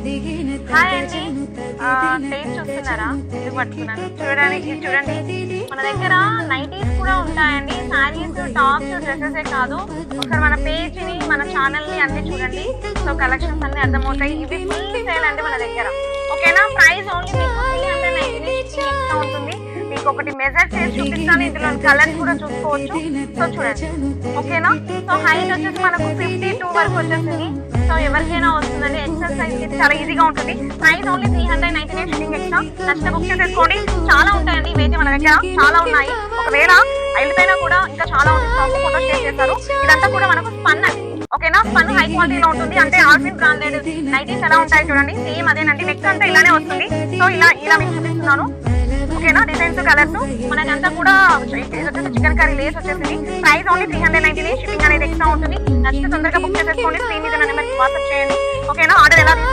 Hi అండి, page చూస్తున్నారా? ఇది పట్టుకున్నాను చూడండి. మన దగ్గర నైటీస్ కూడా ఉంటాయండి. శారీస్, టాప్స్, డ్రెస్సెసే కాదు. ఒకసారి మన పేజ్ ని, మన ఛానల్ ని అన్ని చూడండి. సో కలెక్షన్స్ అన్ని అర్థమవుతాయి. ఇవి ఫుల్ సేల్ అండి మన దగ్గర. ఓకేనా? ప్రైస్ ఓన్లీ మీకు 399 ఎక్స్ట్రా ఉంటుంది. మీకు ఒకటి మెజర్ చేసి చూపిస్తాను. ఇందులో కలర్స్ కూడా చూసుకోవచ్చు. సో చూడండి, ఓకేనా? సో హైట్ వచ్చేసి మనకు 52 వరకు వచ్చేసింది. సో ఎవరికైనా వస్తుందండి. ఎక్సెల్ సైజ్ ఇది చాలా ఈజీగా ఉంటుంది. Price only 399 shipping extra. నచ్చిన బుక్ చేసేసుకోండి. చాలా ఉంటాయండి ఇవైతే మన దగ్గర, చాలా ఉన్నాయి. ఒకవేళ వెళ్ళిపోయినా కూడా ఇంకా చాలా ఉంది. స్టాక్ ఫోటో షేర్ చేస్తారు. ఇదంతా కూడా మనకు స్పన్ అండి. ఓకేనా? స్పన్ హై క్వాలిటీలో ఉంటుంది. అంటే ఆర్ఫిన్ బ్రాండెడ్ నైటీస్ ఎలా ఉంటాయి చూడండి, సేమ్ అదేనండి. నెక్స్ట్ అంతా ఇలానే వస్తుంది. సో ఇలా మీకు చూపిస్తున్నాను. ఓకేనా? డిజైన్స్, కలర్స్ మనకంతా కూడా వచ్చేసి చికెన్ కర్రీ లేస్ వచ్చేసింది. Price only 399. షిప్పింగ్ అనేది ఎక్స్ట్రా ఉంటుంది. నచ్చితే తొందరగా బుక్ చేసేసుకోండి. స్క్రీన్ మీద నెంబర్కి వాట్సాప్ చేయండి. ఓకేనా? ఆర్డర్ ఎలా